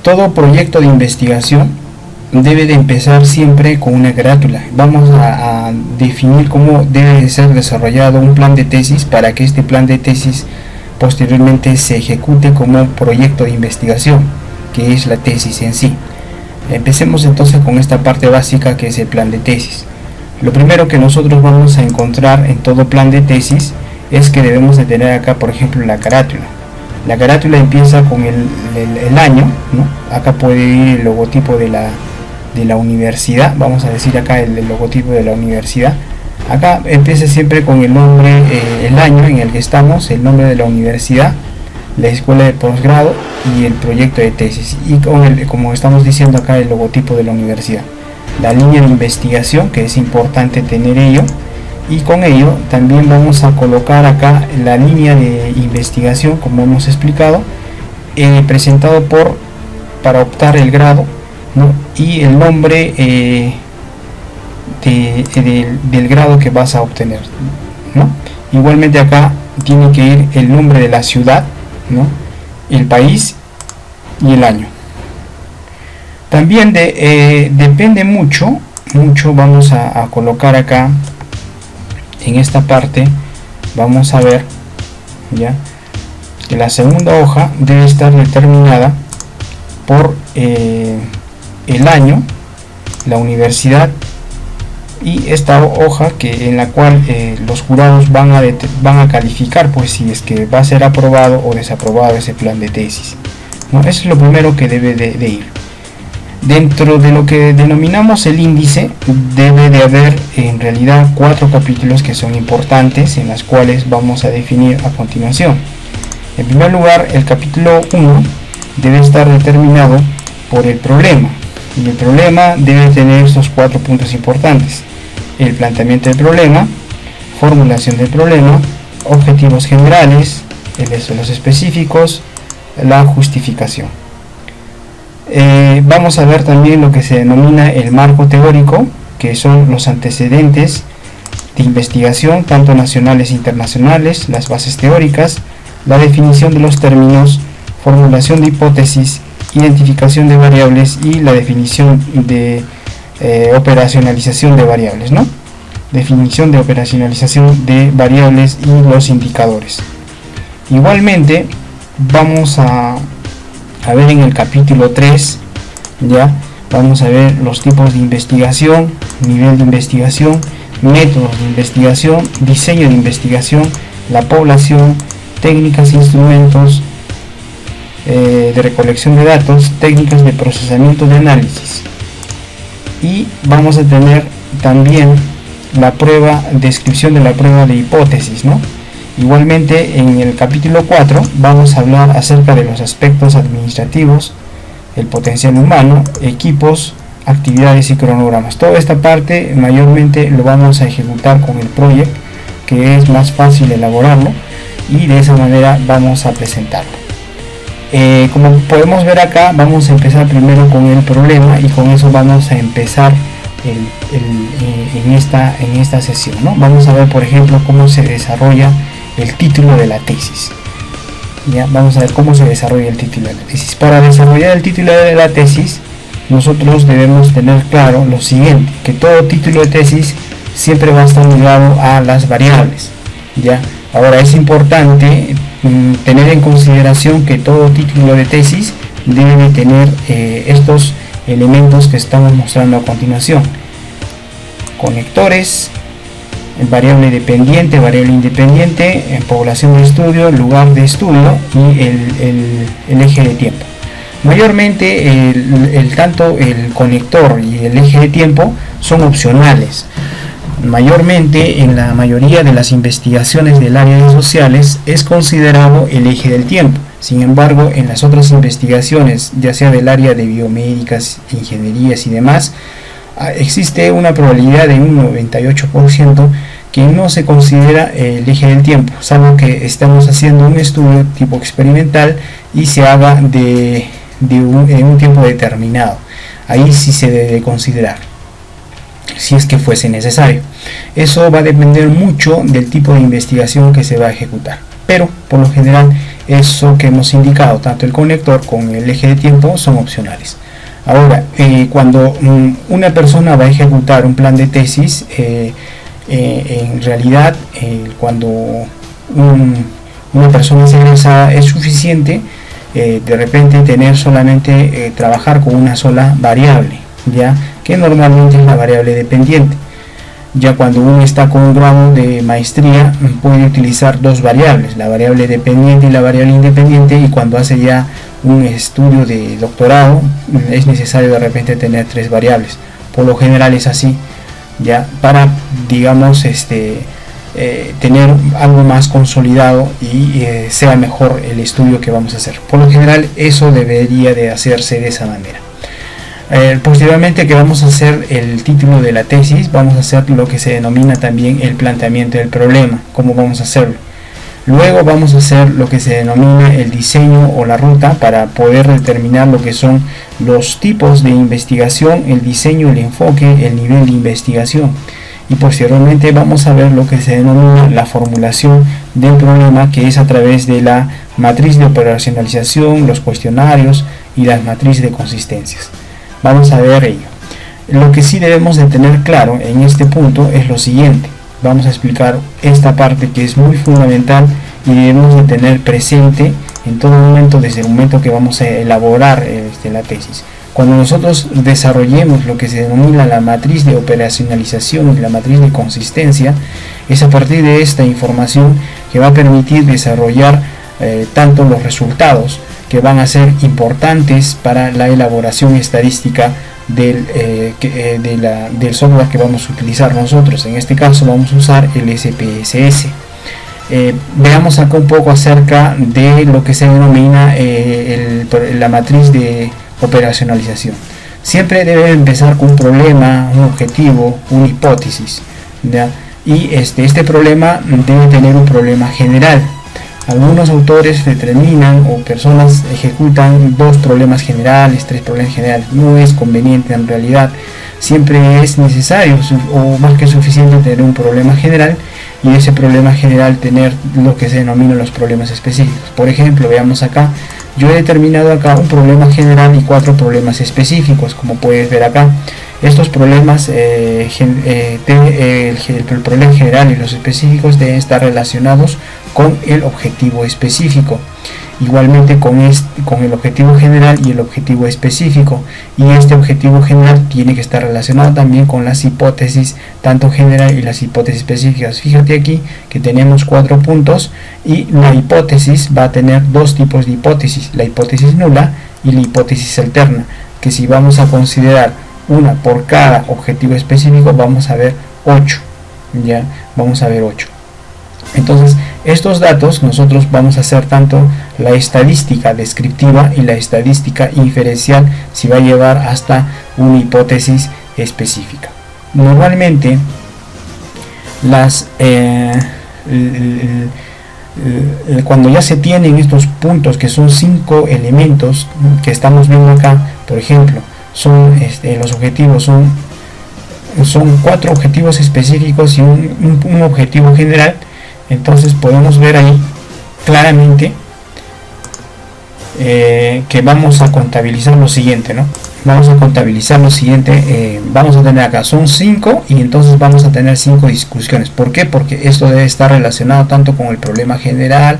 Todo proyecto de investigación debe de empezar siempre con una carátula. Vamos a definir cómo debe ser desarrollado un plan de tesis para que este plan de tesis posteriormente se ejecute como proyecto de investigación, que es la tesis en sí. Empecemos entonces con esta parte básica, que es el plan de tesis. Lo primero que nosotros vamos a encontrar en todo plan de tesis es que debemos de tener acá, por ejemplo, la carátula. La carátula empieza con el año, ¿no? Acá puede ir el logotipo de la universidad. Vamos a decir acá el logotipo de la universidad. Acá empieza siempre con el nombre, el año en el que estamos, el nombre de la universidad, la escuela de posgrado y el proyecto de tesis. Y como estamos diciendo acá, el logotipo de la universidad. La línea de investigación, que es importante tener ello. Y con ello también vamos a colocar acá la línea de investigación, como hemos explicado, presentado para optar el grado, ¿no? Y el nombre del grado que vas a obtener, ¿no? Igualmente acá tiene que ir el nombre de la ciudad, ¿no? El país y el año. También depende mucho, vamos a colocar acá. En esta parte vamos a ver ya que la segunda hoja debe estar determinada por el año, la universidad y esta hoja en la cual los jurados van a calificar, pues, si es que va a ser aprobado o desaprobado ese plan de tesis, ¿no? Eso es lo primero que debe de ir. Dentro de lo que denominamos el índice, debe de haber en realidad 4 capítulos que son importantes, en las cuales vamos a definir a continuación. En primer lugar, el capítulo 1 debe estar determinado por el problema, y el problema debe tener estos 4 puntos importantes: el planteamiento del problema, formulación del problema, objetivos generales, los específicos, la justificación. Vamos a ver también lo que se denomina el marco teórico, que son los antecedentes de investigación, tanto nacionales e internacionales, las bases teóricas, la definición de los términos, formulación de hipótesis, identificación de variables y la definición de operacionalización de variables, ¿no? Definición de operacionalización de variables y los indicadores. Igualmente vamos a ver en el capítulo 3, ya vamos a ver los tipos de investigación, nivel de investigación, métodos de investigación, diseño de investigación, la población, técnicas e instrumentos de recolección de datos, técnicas de procesamiento de análisis. Y vamos a tener también la descripción de la prueba de hipótesis, ¿no? Igualmente en el capítulo 4 vamos a hablar acerca de los aspectos administrativos, el potencial humano, equipos, actividades y cronogramas. Toda esta parte mayormente lo vamos a ejecutar con el proyecto, que es más fácil elaborarlo, y de esa manera vamos a presentarlo. Como podemos ver acá, vamos a empezar primero con el problema, y con eso vamos a empezar en esta sesión, ¿no? Vamos a ver, por ejemplo, cómo se desarrolla el título de la tesis. Ya vamos a ver cómo se desarrolla el título de la tesis. Para desarrollar el título de la tesis, nosotros debemos tener claro lo siguiente: que todo título de tesis siempre va a estar ligado a las variables. Ya ahora es importante tener en consideración que todo título de tesis debe tener estos elementos que estamos mostrando a continuación: conectores, variable dependiente, variable independiente, población de estudio, lugar de estudio y el eje de tiempo. Mayormente tanto el conector y el eje de tiempo son opcionales. Mayormente en la mayoría de las investigaciones del área de sociales es considerado el eje del tiempo. Sin embargo, en las otras investigaciones, ya sea del área de biomédicas, ingenierías y demás, existe una probabilidad de un 98% que no se considera el eje del tiempo, salvo que estamos haciendo un estudio tipo experimental y se haga en un tiempo determinado. Ahí sí se debe considerar, si es que fuese necesario. Eso va a depender mucho del tipo de investigación que se va a ejecutar, pero por lo general eso que hemos indicado, tanto el conector como el eje de tiempo, son opcionales. Ahora, cuando una persona va a ejecutar un plan de tesis, en realidad cuando una persona es egresada es suficiente de repente tener solamente trabajar con una sola variable, ya que normalmente es la variable dependiente. Ya cuando uno está con un grado de maestría puede utilizar dos variables, la variable dependiente y la variable independiente, y cuando hace ya un estudio de doctorado es necesario de repente tener tres variables. Por lo general es así, ya para, digamos, tener algo más consolidado y sea mejor el estudio que vamos a hacer. Por lo general eso debería de hacerse de esa manera. Posteriormente, que vamos a hacer el título de la tesis, vamos a hacer lo que se denomina también el planteamiento del problema, cómo vamos a hacerlo. Luego vamos a hacer lo que se denomina el diseño o la ruta para poder determinar lo que son los tipos de investigación, el diseño, el enfoque, el nivel de investigación. Y posteriormente vamos a ver lo que se denomina la formulación del problema, que es a través de la matriz de operacionalización, los cuestionarios y las matrices de consistencias. Vamos a ver ello. Lo que sí debemos de tener claro en este punto es lo siguiente. Vamos a explicar esta parte que es muy fundamental y debemos de tener presente en todo momento, desde el momento que vamos a elaborar la tesis. Cuando nosotros desarrollemos lo que se denomina la matriz de operacionalización y la matriz de consistencia, es a partir de esta información que va a permitir desarrollar tanto los resultados que van a ser importantes para la elaboración estadística del software que vamos a utilizar nosotros. En este caso vamos a usar el SPSS. Veamos acá un poco acerca de lo que se denomina la matriz de operacionalización. Siempre debe empezar con un problema, un objetivo, una hipótesis, ¿ya? Y este problema debe tener un problema general. Algunos autores determinan o personas ejecutan dos problemas generales, tres problemas generales. No es conveniente en realidad. Siempre es necesario o más que suficiente tener un problema general, y ese problema general tener lo que se denominan los problemas específicos. Por ejemplo, veamos acá, yo he determinado acá un problema general y cuatro problemas específicos, como puedes ver acá. Estos problemas, el problema general y los específicos deben estar relacionados con el objetivo específico. Igualmente con el objetivo general y el objetivo específico, y este objetivo general tiene que estar relacionado también con las hipótesis tanto general y las hipótesis específicas. Fíjate aquí que tenemos 4 puntos, y la hipótesis va a tener dos tipos de hipótesis: la hipótesis nula y la hipótesis alterna, que si vamos a considerar una por cada objetivo específico vamos a ver 8, ya vamos a ver 8. Entonces, estos datos nosotros vamos a hacer tanto la estadística descriptiva y la estadística inferencial, si va a llevar hasta una hipótesis específica. Normalmente cuando ya se tienen estos puntos, que son 5 elementos que estamos viendo acá, por ejemplo, son los objetivos son 4 objetivos específicos y un objetivo general. Entonces podemos ver ahí claramente que vamos a contabilizar lo siguiente, ¿no? Vamos a contabilizar lo siguiente, vamos a tener acá, son 5, y entonces vamos a tener 5 discusiones. ¿Por qué? Porque esto debe estar relacionado tanto con el problema general,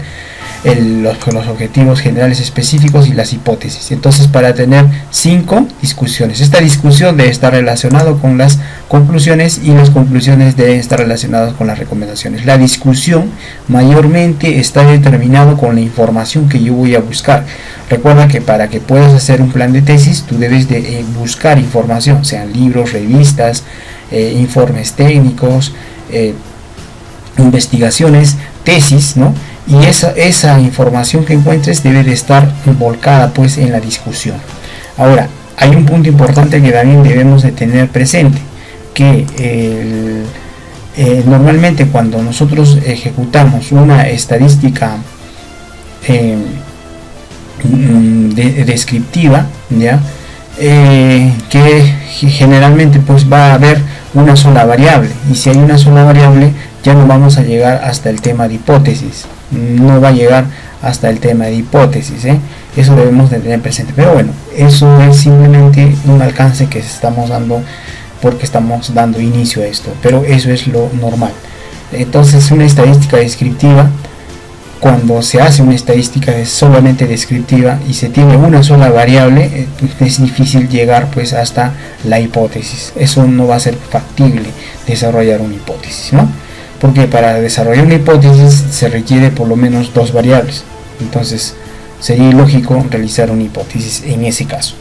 los objetivos generales específicos y las hipótesis. Entonces, para tener 5 discusiones, esta discusión debe estar relacionada con las conclusiones, y las conclusiones deben estar relacionadas con las recomendaciones. La discusión mayormente está determinado con la información que yo voy a buscar. Recuerda que para que puedas hacer un plan de tesis, tú debes de buscar información, sean libros, revistas, informes técnicos, investigaciones, tesis, ¿no? y esa información que encuentres debe de estar volcada pues en la discusión. Ahora, hay un punto importante que también debemos de tener presente, que normalmente cuando nosotros ejecutamos una estadística descriptiva, ¿ya? Que generalmente pues va a haber una sola variable, y si hay una sola variable ya no vamos a llegar hasta el tema de hipótesis, no va a llegar hasta el tema de hipótesis, eso debemos de tener presente. Pero bueno, eso es simplemente un alcance que estamos dando porque estamos dando inicio a esto, pero eso es lo normal. Entonces, una estadística descriptiva, cuando se hace una estadística solamente descriptiva y se tiene una sola variable, es difícil llegar pues hasta la hipótesis. Eso no va a ser factible desarrollar una hipótesis, ¿no? Porque para desarrollar una hipótesis se requiere por lo menos dos variables. Entonces sería ilógico realizar una hipótesis en ese caso.